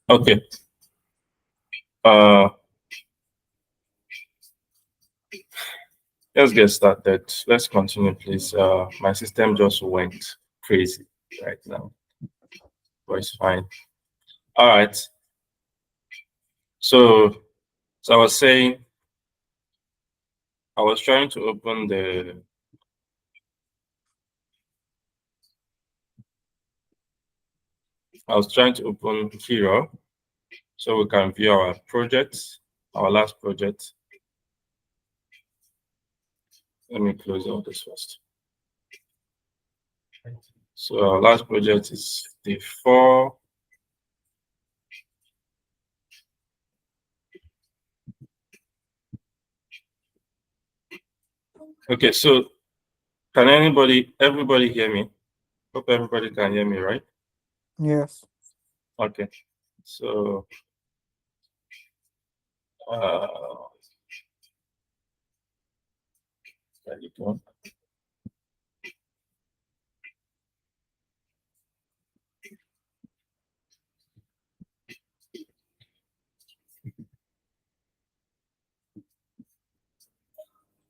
Okay. Uh, let's get started. Let's continue, please. My system just went crazy right now, but it's fine. All right. So, so I was saying, I was trying to open the. I was trying to open Kira so we can view our project, our last project. Let me close all this first. So our last project is the 4. Okay, so can everybody hear me? Hope everybody can hear me, right? Yes. Okay. So uh there you go.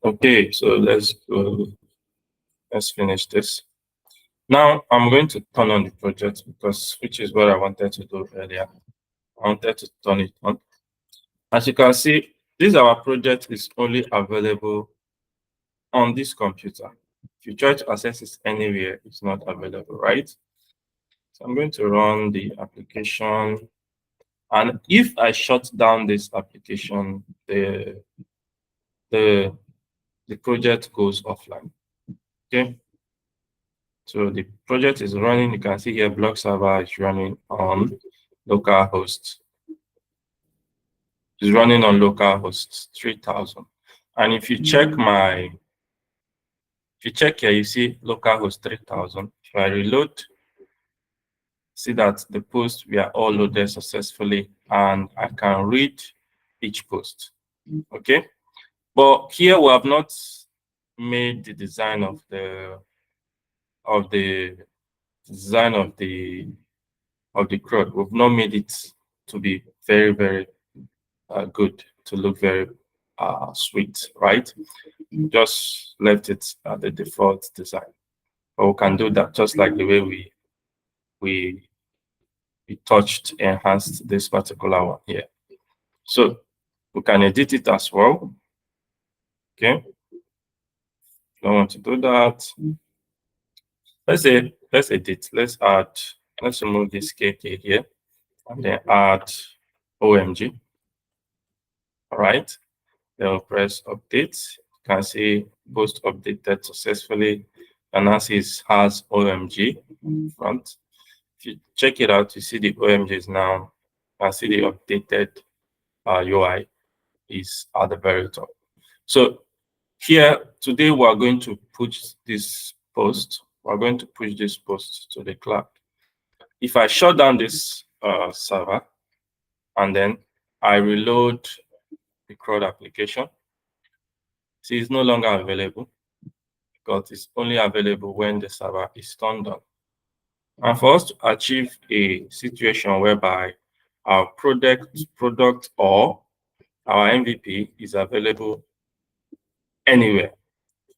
Okay, so let's finish this. Now I'm going to turn on the project because which is what I wanted to do earlier. I wanted to turn it on. As you can see, this our project is only available on this computer. If you try to access it anywhere, it's not available, right? So I'm going to run the application. And if I shut down this application, the the project goes offline. Okay. So the project is running. You can see here block server is running on localhost. It's running on localhost 3000. And if you check here, you see localhost 3000. If I reload, see that the posts were all loaded successfully and I can read each post. Okay. But here we have not made the design of the design of the crowd. We've not made it to be very, very good, to look very sweet, right? Just left it at the default design. But we can do that just like the way we we touched, enhanced this particular one here. So we can edit it as well. Okay. Don't want to do that. Let's edit. Let's remove this KK here and then add OMG. All right. Then we'll press update. You can see post updated successfully. Analysis has OMG in front. If you check it out, you see the OMG is now. You can see the updated UI is at the very top. So here today we are going to push this post. We're going to push this post to the cloud. If I shut down this server and then I reload the CRUD application, see it's no longer available because it's only available when the server is turned on. And for us to achieve a situation whereby our product or our MVP is available anywhere.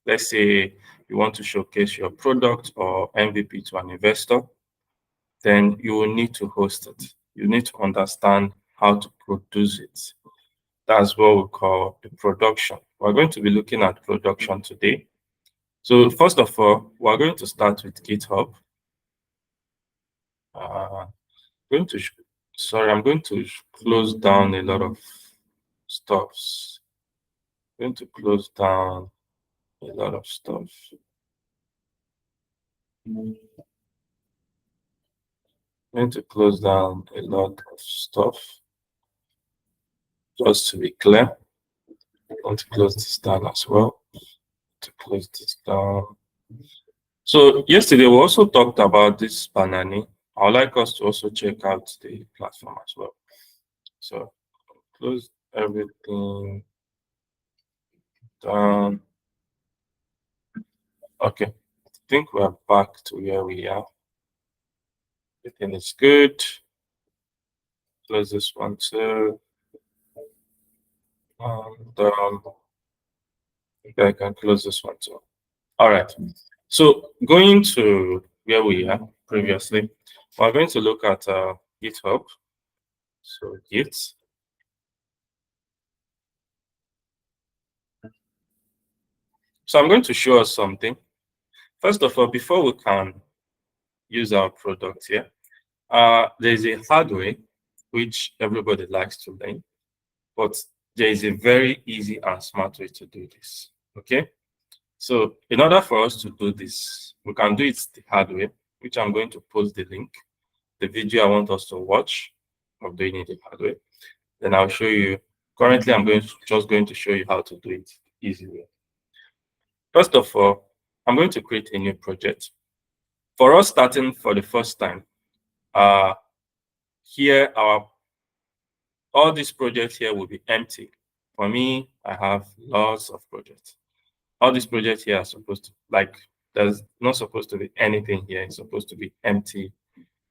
Let's say you want to showcase your product or MVP to an investor, then you will need to host it. You need to understand how to produce it. That's what we call the production. We're going to be looking at production today. So first of all, we're going to start with GitHub. Uh, going to sorry, I'm going to close down a lot of stuffs. Going to close down a lot of stuff. Going to close down a lot of stuff. Just to be clear, I'm going to close this down as well. To close this down. So yesterday we also talked about this Banani. I would like us to also check out the platform as well. So close everything down. Okay, I think we're back to where we are. Everything is good. close this one too. And I can close this one too. All right. So going to where we are previously, we're going to look at GitHub. So Git. So I'm going to show us something. First of all, before we can use our product here, there's a hard way which everybody likes to learn, but there is a very easy and smart way to do this. Okay. So in order for us to do this, we can do it the hard way, which I'm going to post the link, the video I want us to watch of doing it the hard way. Then I'll show you. Currently, I'm just going to show you how to do it easily. First of all, I'm going to create a new project. For us starting for the first time, here all these projects here will be empty. For me, I have lots of projects. All these projects here are supposed to, like, there's not supposed to be anything here. It's supposed to be empty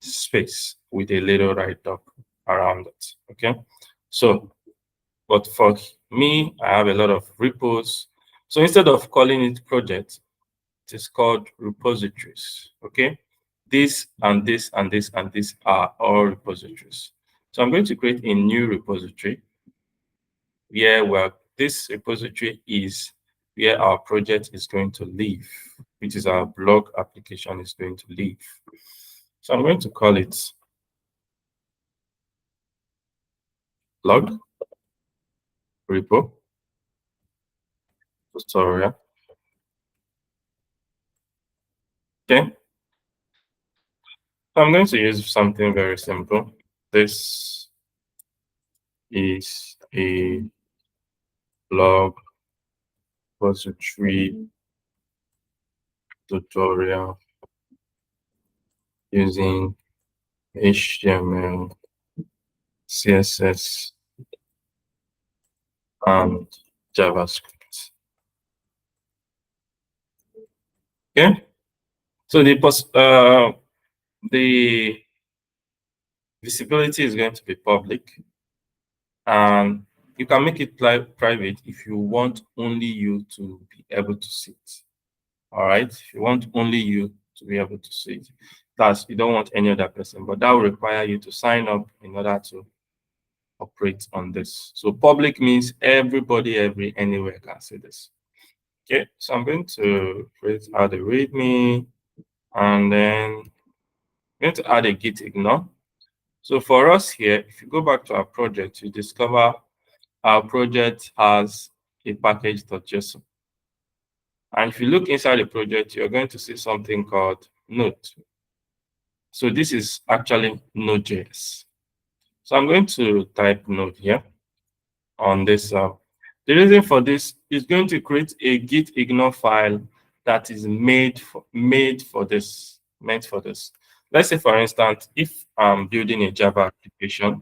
space with a little write-up around it. Okay. So, but for me, I have a lot of repos. So instead of calling it project, it is called repositories. Okay. This and this and this and this are all repositories. So I'm going to create a new repository where this repository is where our project is going to live, which is our blog application is going to live. So I'm going to call it blog repo tutorial. Okay. So I'm going to use something very simple. This is a blog repository tutorial using HTML, CSS, and JavaScript. Okay. So the visibility is going to be public, and you can make it private if you want only you to be able to see it. All right. If you want only you to be able to see it, that's you don't want any other person, but that will require you to sign up in order to operate on this. So public means everybody, anywhere can see this. Okay. So I'm going to add a README, and then I'm going to add a git ignore. So for us here, if you go back to our project, you discover our project has a package.json. And if you look inside the project, you're going to see something called Node. So this is actually Node.js. So I'm going to type Node here on this. The reason for this is going to create a git ignore file that is meant for this. Let's say, for instance, if I'm building a Java application,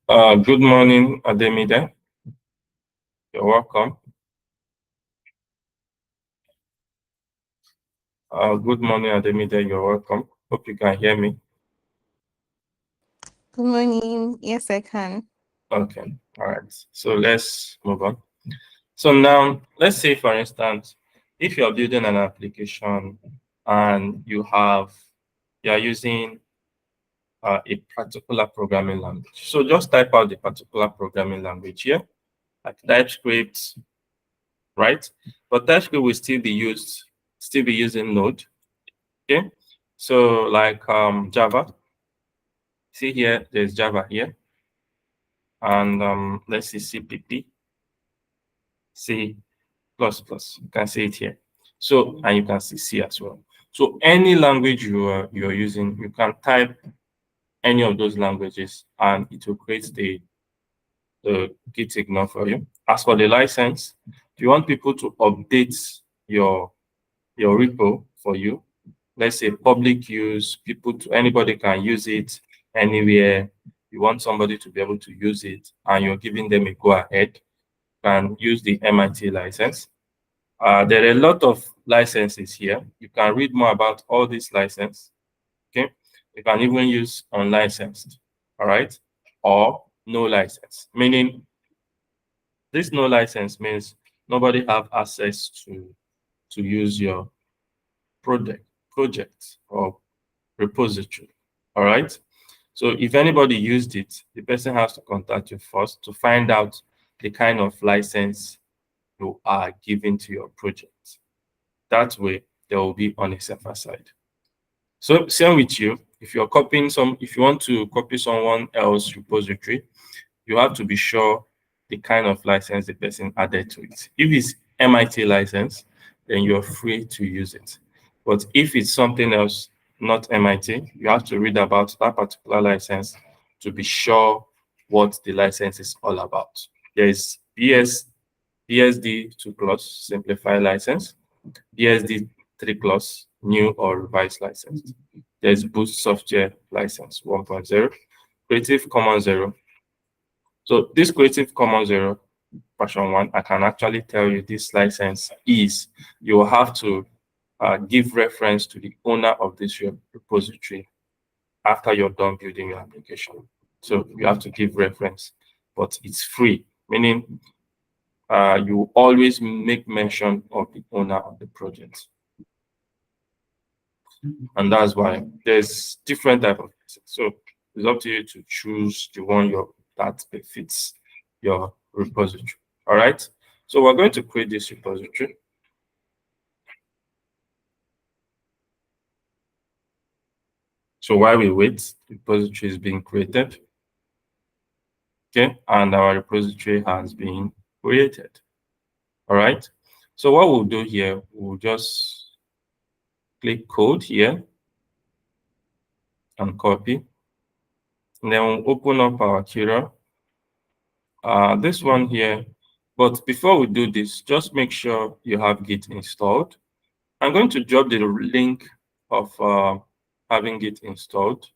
good morning, Ademide. You're welcome. Good morning, Ademide. You're welcome. Hope you can hear me. Good morning. Yes, I can. Okay. All right. So let's move on. So now, let's say, for instance, if you're building an application and you are using a particular programming language. So just type out the particular programming language here, like TypeScript, right? But TypeScript will still be using Node. Okay. So like Java. See here, there's Java here. And let's see CPP, C++. You can see it here. So, and you can see C as well. So any language you're using, you can type any of those languages and it will create the git ignore for you. As for the license, if you want people to update your repo for you, let's say public use, anybody can use it anywhere. You want somebody to be able to use it and you're giving them a go ahead, can use the MIT license. There are a lot of licenses here. You can read more about all these licenses. Okay, you can even use unlicensed, all right, or no license, meaning this no license means nobody have access to use your project or repository. All right. So if anybody used it, the person has to contact you first to find out the kind of license you are giving to your project. That way, there will be on a safer side. So same with you. If you're copying if you want to copy someone else's repository, you have to be sure the kind of license the person added to it. If it's MIT license, then you're free to use it. But if it's something else, not MIT, you have to read about that particular license to be sure what the license is all about. There is BSD 2+ simplified license, BSD 3+ new or revised license. There's Boost Software license 1.0, Creative Commons 0. So this Creative Commons 0 version 1, I can actually tell you this license is, you will have to give reference to the owner of this repository after you're done building your application. So you have to give reference, but it's free, meaning you always make mention of the owner of the project. And that's why there's different type of license. So it's up to you to choose the one that fits your repository. All right. So we're going to create this repository. So while we wait, the repository is being created. Okay, and our repository has been created. All right. So what we'll do here, we'll just click code here and copy. And then we'll open up our Kira. This one here. But before we do this, just make sure you have Git installed. I'm going to drop the link of having Git installed.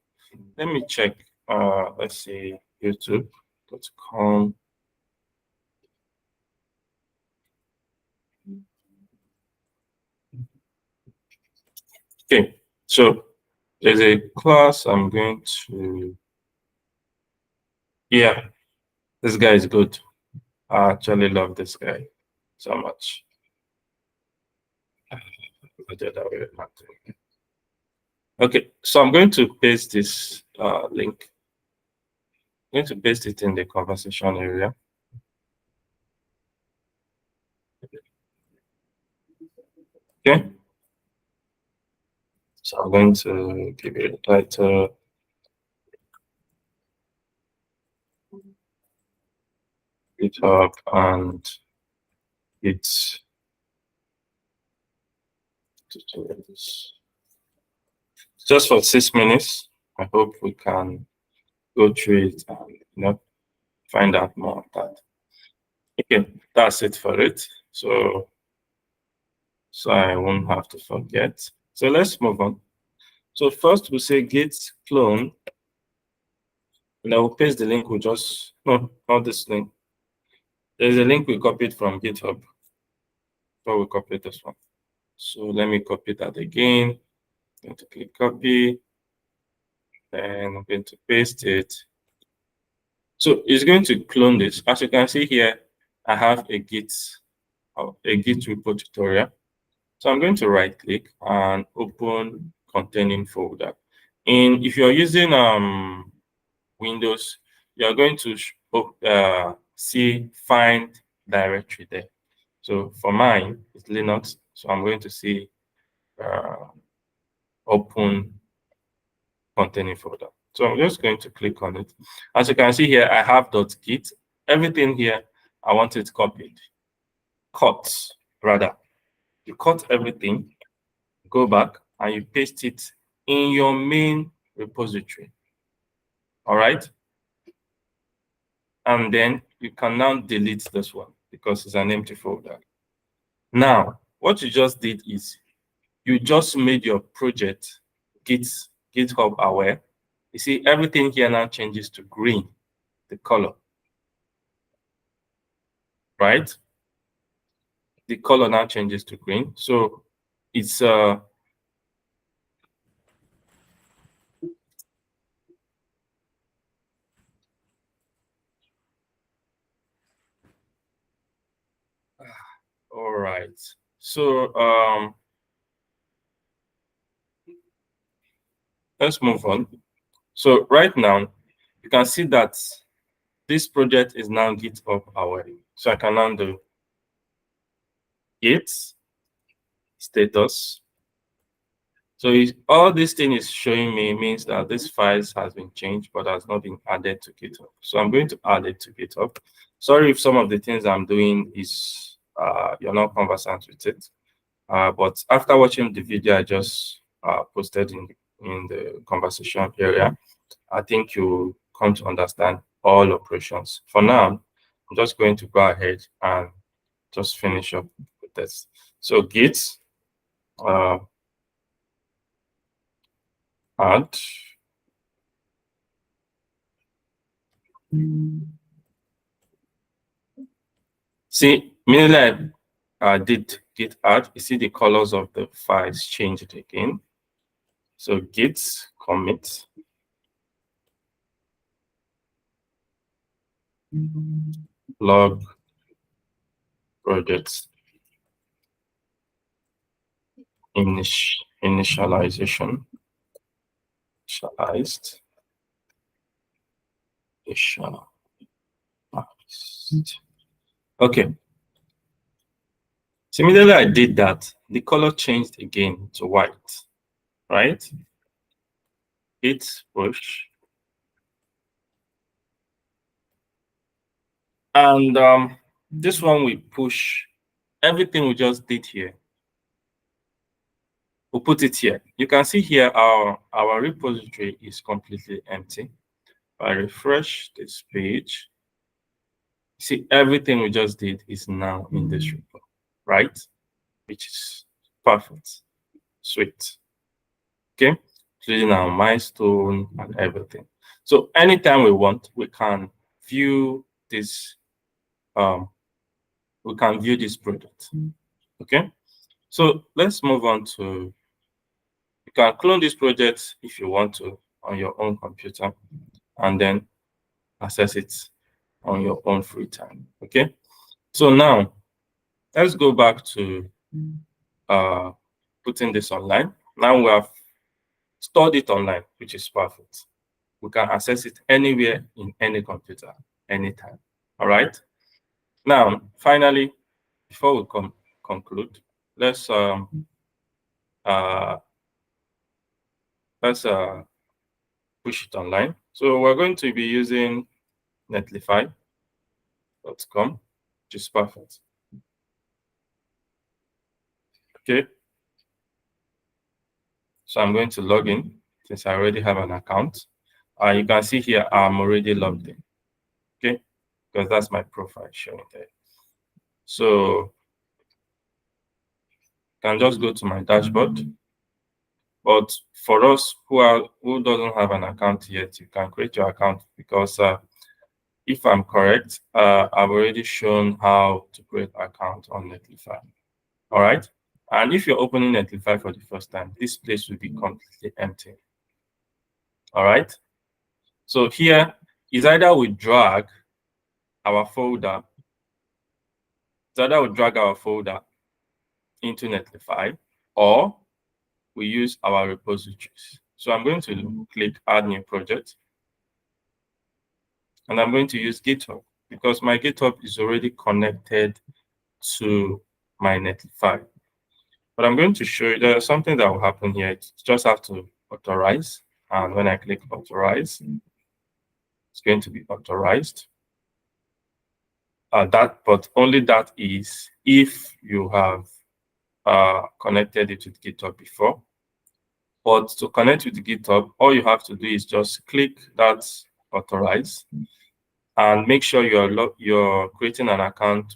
Let me check. Let's see, youtube.com. Okay, so there's a class I'm going to. Yeah, this guy is good. I actually love this guy so much. Okay, so I'm going to paste this link. I'm going to paste it in the conversation area. Okay. So I'm going to give it a title. GitHub and it's just for 6 minutes. I hope we can go through it and find out more of that. Okay, that's it for it. So I won't have to forget. So let's move on. So first we say git clone, and I will paste the link. We just no, not this link. There's a link we copied from GitHub. So we copy this one. So let me copy that again. I'm going to click copy, and I'm going to paste it. So it's going to clone this. As you can see here, I have a Git repo tutorial. So I'm going to right click and open containing folder. And if you're using Windows, you're going to see find directory there. So for mine, it's Linux. So I'm going to see open containing folder. So I'm just going to click on it. As you can see here, I have .git. Everything here, I want it copied. You cut everything, go back, and you paste it in your main repository. All right? And then you can now delete this one because it's an empty folder. Now, what you just did is you just made your project GitHub aware. You see, everything here now changes to green, the color. Right? the color now changes to green. So it's all right. So let's move on. So right now, you can see that this project is now GitHub already. So I can now do git status. So all this thing is showing me means that this files has been changed, but has not been added to GitHub. So I'm going to add it to GitHub. Sorry if some of the things I'm doing is you're not conversant with it. But after watching the video I just posted in the conversation area, I think you come to understand all operations. For now, I'm just going to go ahead and just finish up with this. So git add see immediately I did git add, you see the colors of the files changed again. So git commit log projects initialized. Okay. So immediately I did that, the color changed again to white, right? Git push. And this one we push everything we just did here. We'll put it here. You can see here our repository is completely empty. If I refresh this page, see everything we just did is now in this repo, right? Which is perfect. Sweet. Okay, including our milestone and everything. So anytime we want, we can view this. We can view this product. Okay, so let's move on to. You can clone this project if you want to on your own computer, and then access it on your own free time. Okay, so now let's go back to putting this online. Now we have stored it online, which is perfect. We can access it anywhere in any computer, anytime. All right. Now, finally, before we conclude, let's uh, push it online. So we're going to be using netlify.com, which is perfect. Okay. So I'm going to log in since I already have an account. You can see here I'm already logged in. Okay, because that's my profile showing there. So I can just go to my dashboard. But for us who doesn't have an account yet, you can create your account because if I'm correct, I've already shown how to create an account on Netlify. All right. And if you're opening Netlify for the first time, this place will be completely empty. All right. So here is either we drag our folder, into Netlify, or we use our repositories. So I'm going to click Add New Project, and I'm going to use GitHub because my GitHub is already connected to my Netlify. But I'm going to show you there's something that will happen here. You just have to authorize, and when I click authorize, it's going to be authorized. But only that is if you have connected it with GitHub before. But to connect with GitHub, all you have to do is just click that authorize and make sure you're creating an account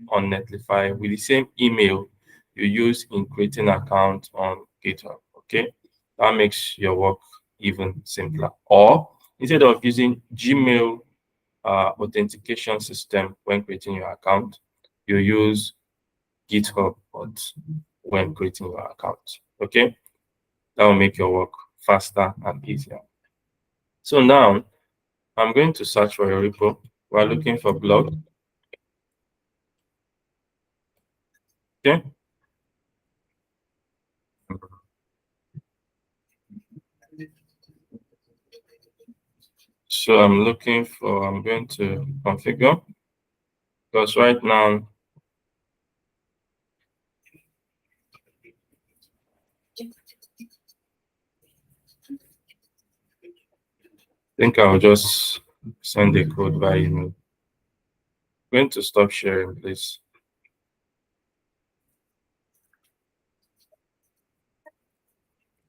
on Netlify with the same email you use in creating an account on GitHub. Okay, that makes your work even simpler. Or instead of using Gmail authentication system when creating your account, you use GitHub, but when creating your account. Okay, that will make your work faster and easier. So now I'm going to search for a repo. We're looking for blog. Okay. So I'm going to configure, because right now I think I'll just send the code by email. I'm going to stop sharing, please.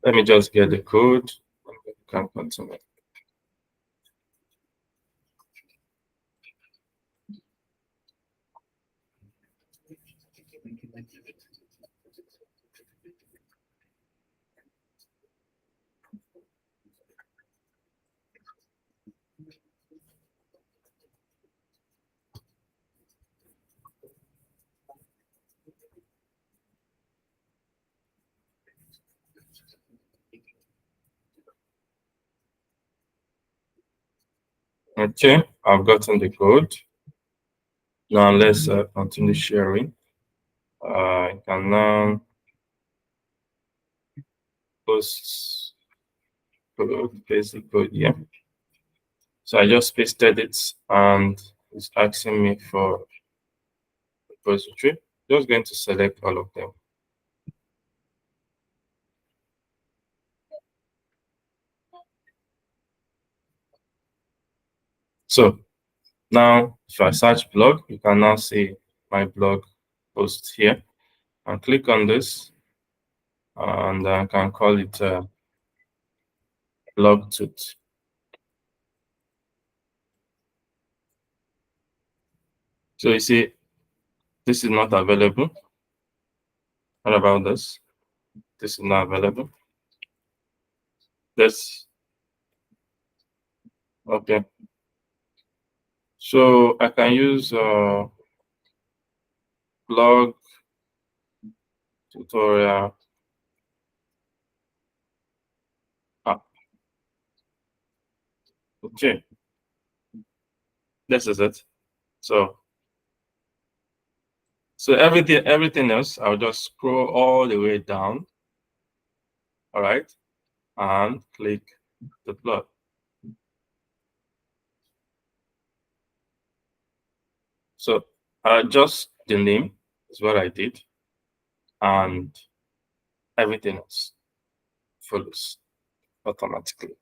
Let me just get the code and we can continue. Okay, I've gotten the code. Now let's continue sharing. I can now post code, paste the code here. So I just pasted it and it's asking me for repository. Just going to select all of them. So now if I search blog, you can now see my blog post here. And click on this and I can call it blog tooth. So you see, this is not available. What about this? This is not available. This, okay. So I can use blog tutorial. Okay, this is it. So everything else, I'll just scroll all the way down. All right, and click the blog. So just the name is what I did, and everything else follows automatically.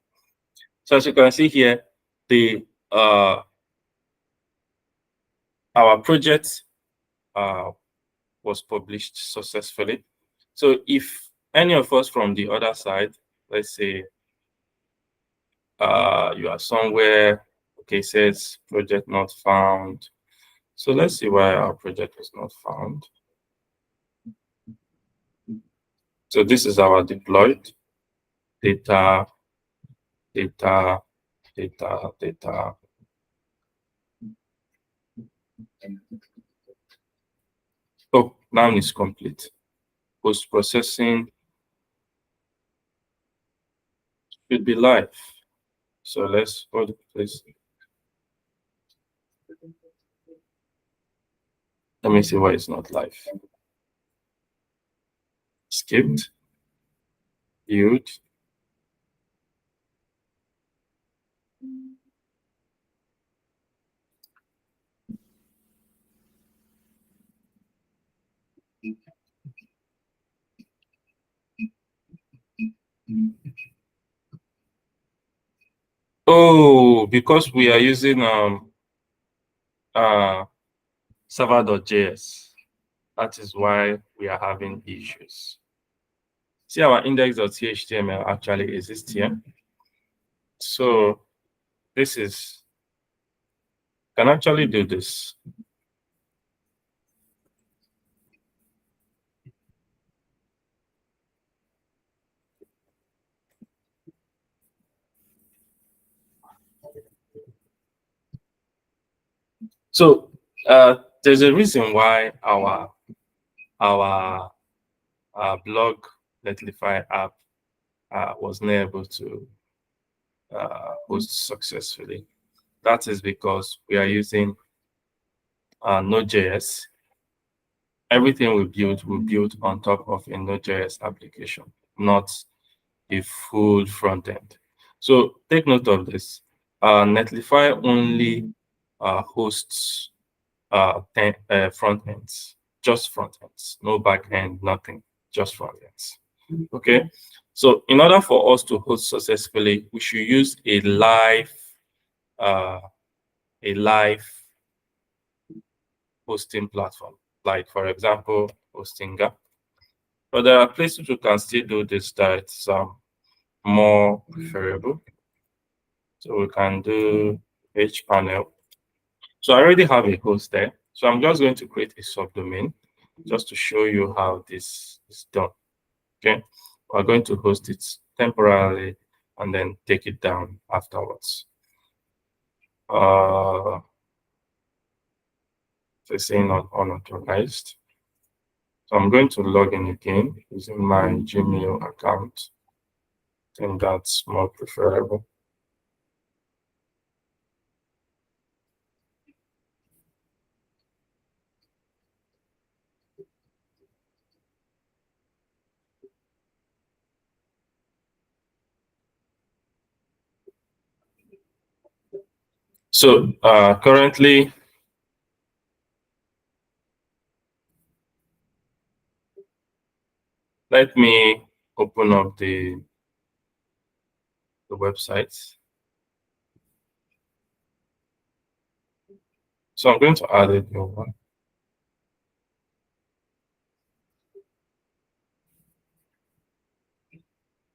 So as you can see here, the our project was published successfully. So if any of us from the other side, let's say you are somewhere, okay, says project not found. So let's see why our project was not found. So this is our deployed data. Oh, now it's complete. Post-processing should be live. So let's hold it, please. Let me see why it's not live. Skipped. Viewed. Oh, because we are using server.js. That is why we are having issues. See, our index.html actually exists here. So this is, can actually do this. So there's a reason why our our blog Netlify app was not able to host successfully. That is because we are using Node.js. Everything we build on top of a Node.js application, not a full front end. So take note of this. Netlify only hosts front ends, just front ends, no back end, nothing, just front ends. Okay. So in order for us to host successfully, we should use a live hosting platform, like for example, Hostinga. But there are places you can still do this that is more preferable. So we can do hpanel. So I already have a host there. So I'm just going to create a subdomain just to show you how this is done. Okay. We're going to host it temporarily and then take it down afterwards. Saying unauthorized. So I'm going to log in again using my Gmail account. I think that's more preferable. So currently, let me open up the website. So I'm going to add a new one.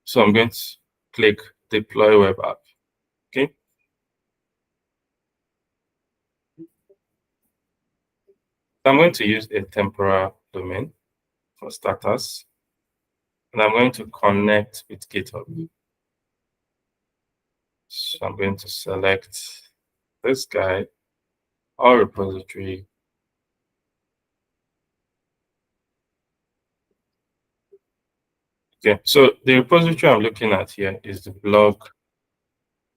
So I'm going to click deploy web app. Okay. I'm going to use a temporal domain for starters. And I'm going to connect with GitHub. So I'm going to select this guy, our repository. Okay, so the repository I'm looking at here is the blog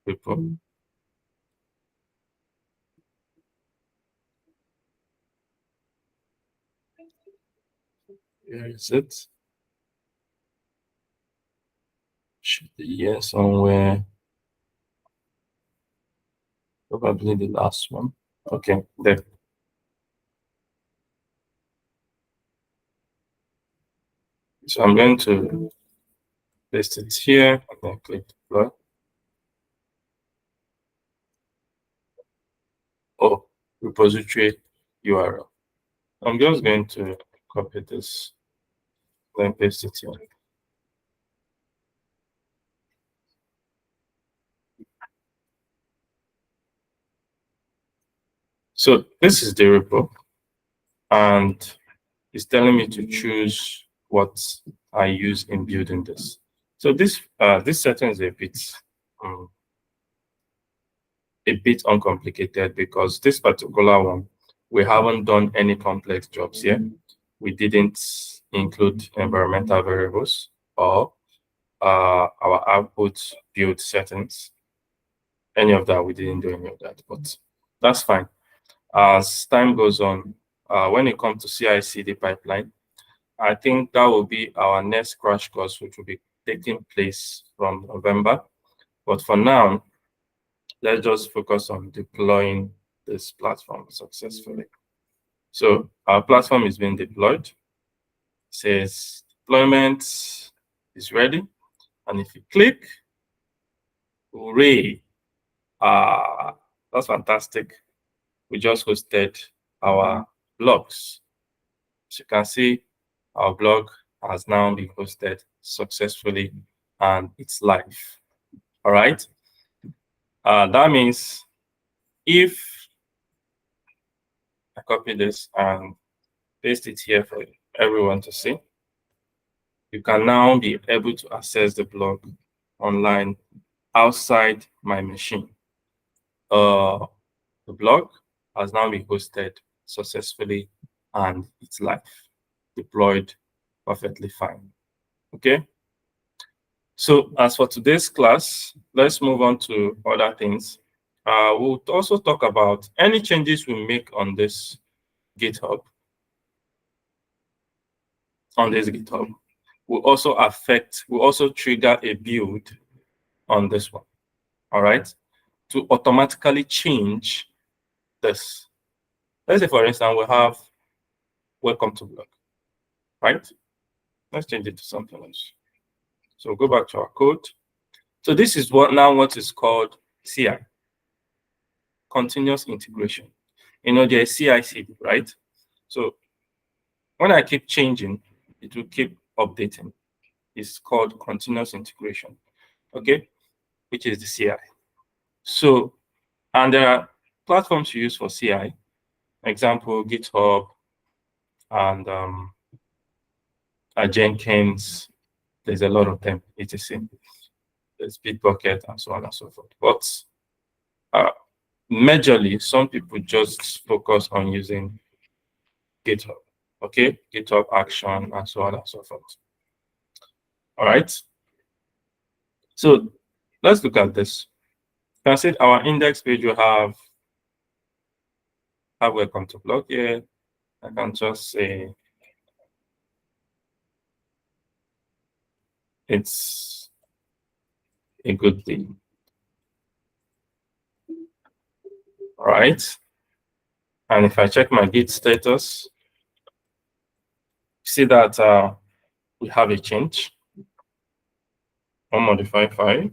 repo. Where is it? Should be here somewhere. Probably the last one. Okay, there. So I'm going to paste it here and then click deploy. Oh, repository URL. I'm just going to copy this, then paste it here. So this is the repo, and it's telling me to choose what I use in building this. So this setting is a bit uncomplicated because this particular one, we haven't done any complex jobs here. We didn't include environmental variables or our output build settings. Any of that, we didn't do any of that, but that's fine. As time goes on, when it comes to CI/CD pipeline, I think that will be our next crash course, which will be taking place from November. But for now, let's just focus on deploying this platform successfully. So our platform is being deployed. It says deployment is ready. And if you click, hooray, that's fantastic. We just hosted our blogs. As you can see, our blog has now been hosted successfully and it's live. All right. That means if I copy this and paste it here for everyone to see, you can now be able to access the blog online outside my machine. The blog has now been hosted successfully and it's live. deployed perfectly fine. Okay. So as for today's class, let's move on to other things. We'll also talk about any changes we make on this GitHub. Will also trigger a build on this one. All right. To automatically change this. Let's say, for instance, we have welcome to blog, right? Let's change it to something else. So go back to our code. So this is what is called CI, continuous integration. There's CI/CD, right? So when I keep changing, it will keep updating. It's called continuous integration, okay, which is the CI. So, and there are platforms you use for CI, example, GitHub and Jenkins. There's a lot of them, etc. There's Bitbucket and so on and so forth. But majorly, some people just focus on using GitHub, okay? GitHub Action and so on and so forth. All right. So let's look at this. You can see our index page will have welcome to blog here. I can just say it's a good thing. All right. And if I check my Git status, see that we have a change on modify file.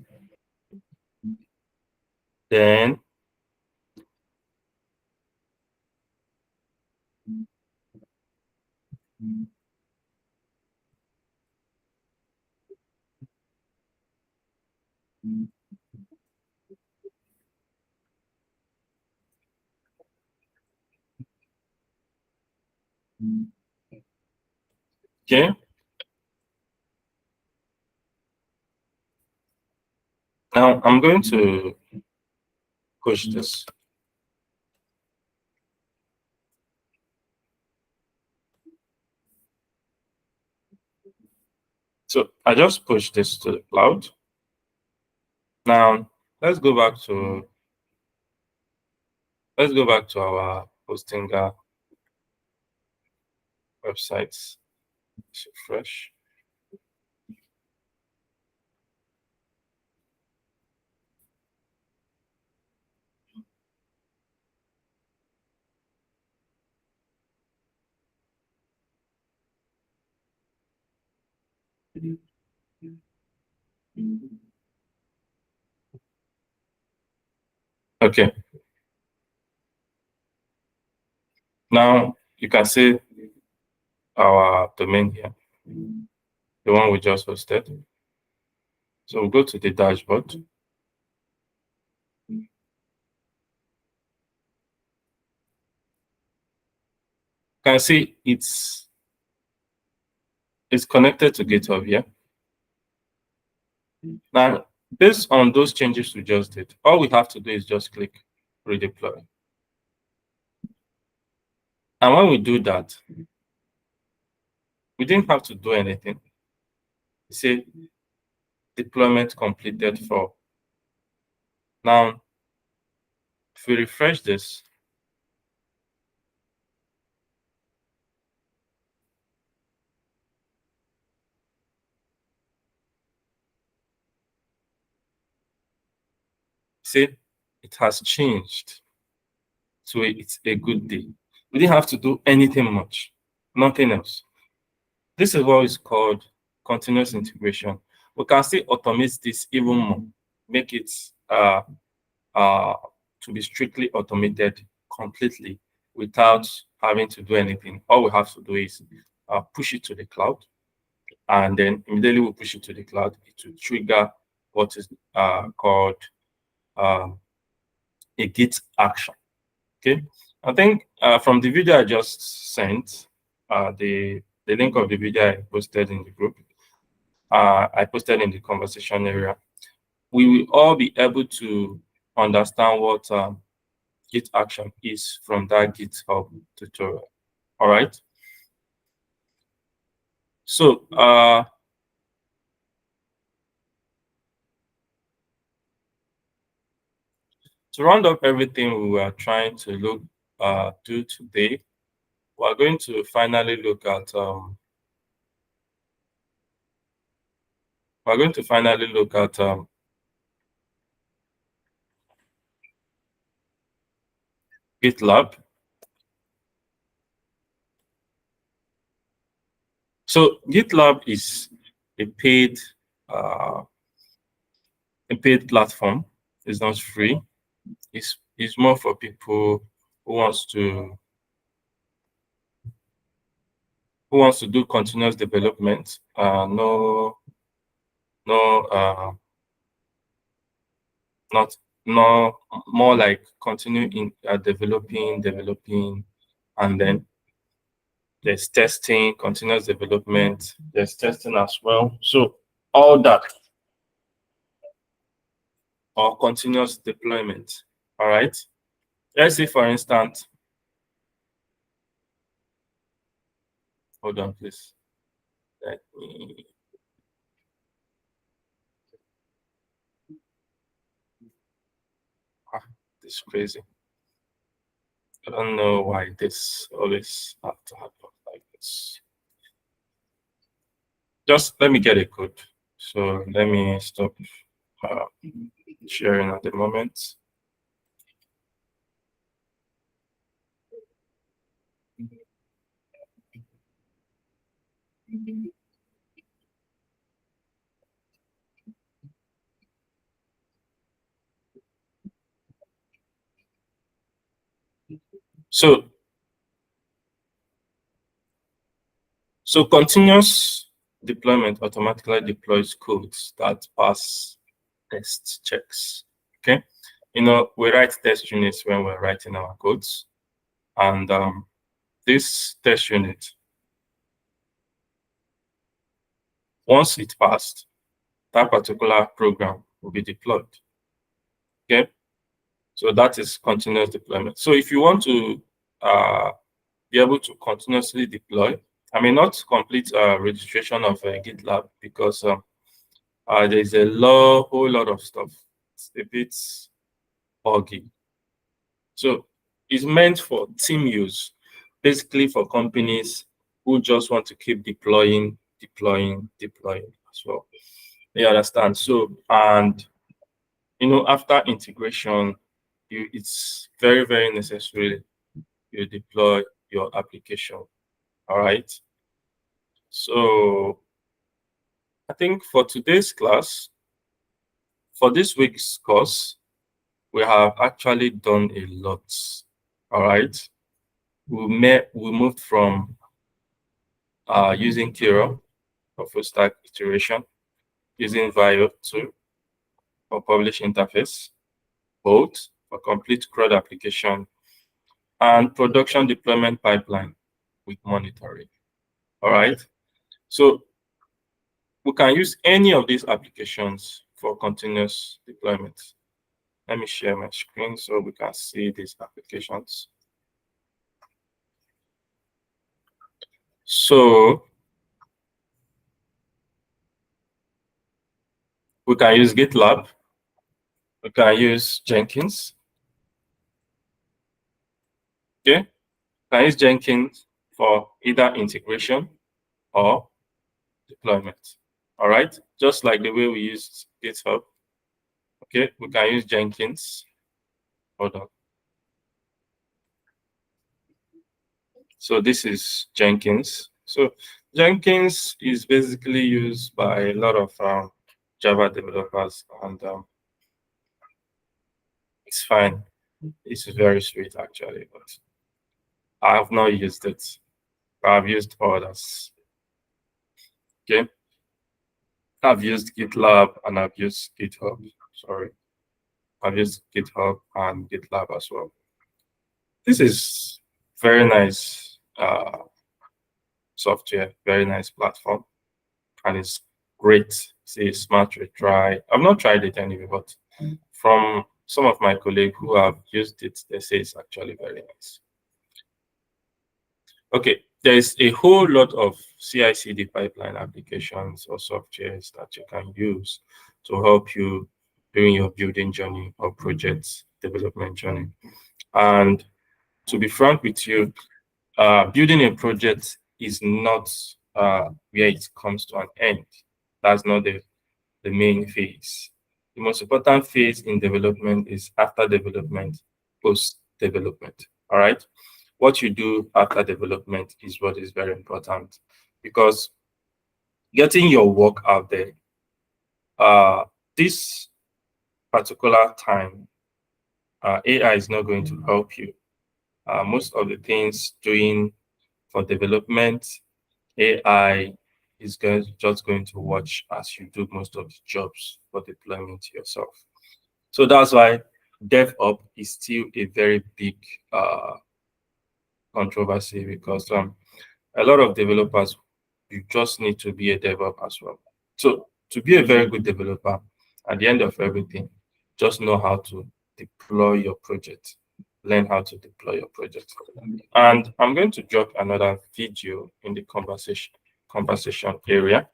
Then okay. Now I'm going to push this. So I just pushed this to the cloud. Now let's go back to our Hostinger websites. Let's refresh. Okay. Now you can see our domain here, the one we just hosted. So we'll go to the dashboard. You can see it's connected to GitHub here. Now, based on those changes we just did, all we have to do is just click redeploy. And when we do that, we didn't have to do anything. Say deployment completed for. Now, if we refresh this, see, it has changed. So it's a good day. We didn't have to do anything much, nothing else. This is what is called continuous integration. We can still automate this even more, make it to be strictly automated completely without having to do anything. All we have to do is push it to the cloud, and then immediately we push it to the cloud. It will trigger what is called a Git action. Okay, I think from the video I just sent, the link of the video I posted in the group, I posted in the conversation area, we will all be able to understand what Git action is from that GitHub tutorial. All right. So to round up everything we were trying to do today, we're going to finally look at GitLab. So GitLab is a paid platform. It's not free. It's more for people who wants to do continuous development. No, not more like continue in developing, and then there's testing, continuous development, there's testing as well. So all that, or continuous deployment. All right. Let's say, for instance, hold on, please. Let me. This is crazy. I don't know why this always have to happen like this. Just let me get a code. So let me stop sharing at the moment. So continuous deployment automatically deploys codes that pass test checks. Okay, we write test units when we're writing our codes, and this test unit, once it passed, that particular program will be deployed. Okay, so that is continuous deployment. So if you want to be able to continuously deploy, I may not complete registration of GitLab because there's a whole lot of stuff. It's a bit buggy. So it's meant for team use, basically for companies who just want to keep deploying as well. You understand? So, and after integration, it's very, very necessary you deploy your application. All right. So I think for today's class, for this week's course, we have actually done a lot. All right. We moved from using Kiro for full stack iteration, using Vio 2 for publish interface, both for complete CRUD application, and production deployment pipeline with monitoring. All right. So we can use any of these applications for continuous deployment. Let me share my screen so we can see these applications. So we can use GitLab. We can use Jenkins. Okay. We can use Jenkins for either integration or deployment. All right. Just like the way we use GitHub. Okay. We can use Jenkins. Hold on. So this is Jenkins. So Jenkins is basically used by a lot of Java developers, and it's fine. It's very sweet actually, but I have not used it. I've used others. Okay. I've used GitLab and I've used GitHub. Sorry. I've used GitHub and GitLab as well. This is very nice software, very nice platform, and it's great. See, smart retry. I've not tried it anyway, but from some of my colleagues who have used it, they say it's actually very nice. Okay, there's a whole lot of CI/CD pipeline applications or softwares that you can use to help you during your building journey or project development journey. And to be frank with you, building a project is not where it comes to an end. That's not the main phase. The most important phase in development is after development, post development. All right. What you do after development is what is very important, because getting your work out there, this particular time, AI is not going to help you. Most of the things doing for development, AI is just going to watch as you do most of the jobs for deployment yourself. So that's why DevOps is still a very big controversy, because a lot of developers, you just need to be a DevOps as well. So to be a very good developer, at the end of everything, just know how to deploy your project, learn how to deploy your project. And I'm going to drop another video in the conversation area.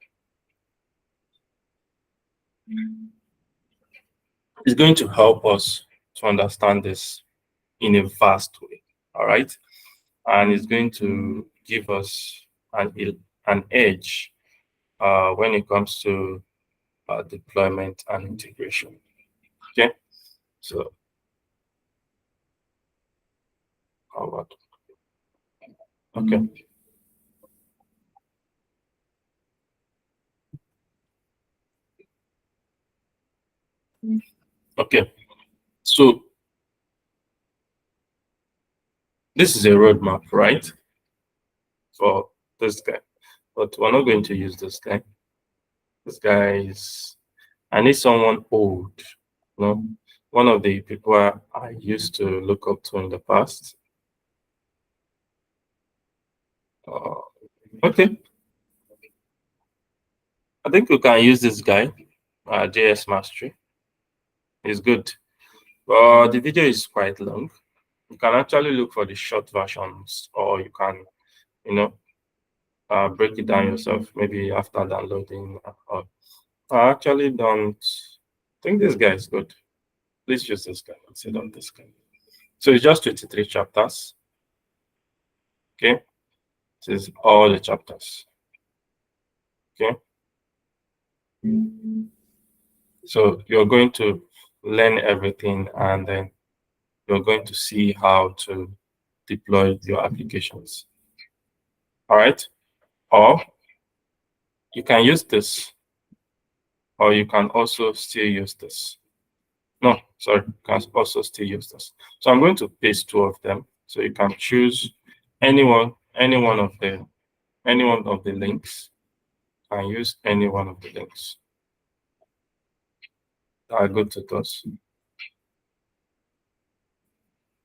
It's going to help us to understand this in a vast way. All right. And it's going to give us an edge when it comes to deployment and integration. Okay. So how about okay. Okay. So this is a roadmap, right? For this guy. But we're not going to use this guy. This guy is, I need someone old. You know, one of the people I used to look up to in the past. Okay. I think we can use this guy, JS Mastery. It's good. But the video is quite long. You can actually look for the short versions, or you can, you know, break it down yourself, maybe after downloading. I actually don't think this guy is good. Please use this guy instead of this guy. So it's just 23 chapters. Okay. This is all the chapters. Okay. So you're going to learn everything, and then you're going to see how to deploy your applications. All right. Or you can use this, or you can also still use this. No, sorry, you can also still use this. So I'm going to paste two of them. So you can choose any one of the links, and use any one of the links that are good to those.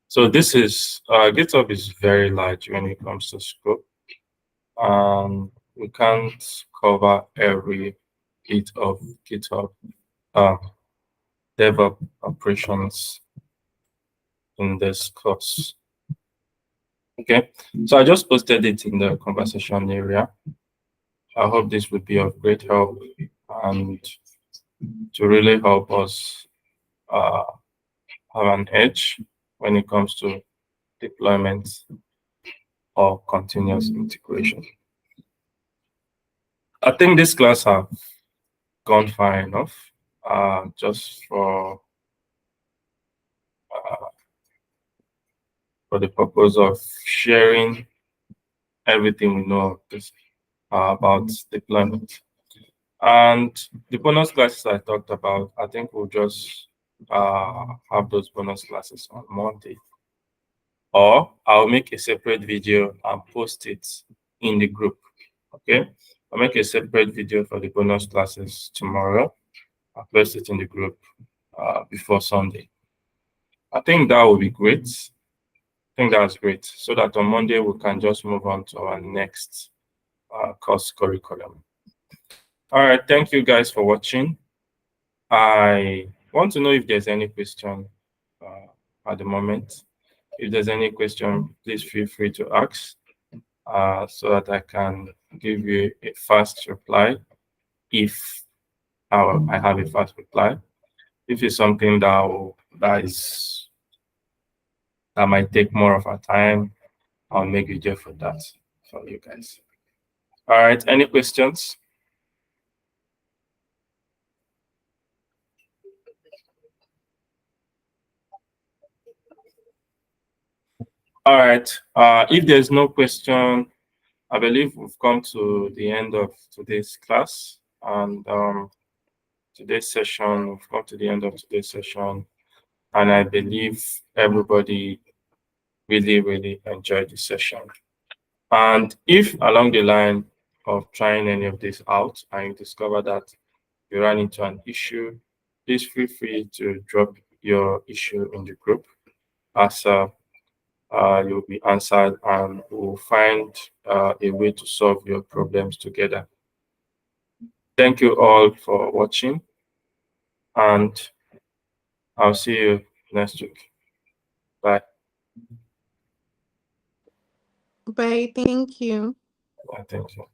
So this is GitHub is very large when it comes to scope. We can't cover every bit of GitHub DevOps operations in this course. Okay, so I just posted it in the conversation area. I hope this would be of great help and to really help us have an edge when it comes to deployment or continuous integration. I think this class have gone far enough just for the purpose of sharing everything we know of this, about deployment. And the bonus classes I talked about, I think we'll just have those bonus classes on Monday. Or I'll make a separate video and post it in the group. Okay, I'll make a separate video for the bonus classes tomorrow. I'll post it in the group before Sunday. I think that will be great. I think that's great. So that on Monday we can just move on to our next course curriculum. All right, thank you guys for watching. I want to know if there's any question at the moment. If there's any question, please feel free to ask. so that I can give you a fast reply if I have a fast reply. If it's something that might take more of our time, I'll make video for that for you guys. All right, any questions? All right, if there's no question, I believe we've come to the end of today's class and today's session. We've come to the end of today's session, and I believe everybody really enjoyed the session. And if along the line of trying any of this out and you discover that you run into an issue, please feel free to drop your issue in the group as you'll be answered and we'll find a way to solve your problems together. Thank you all for watching, and I'll see you next week. Bye. Bye. Thank you. Thank you.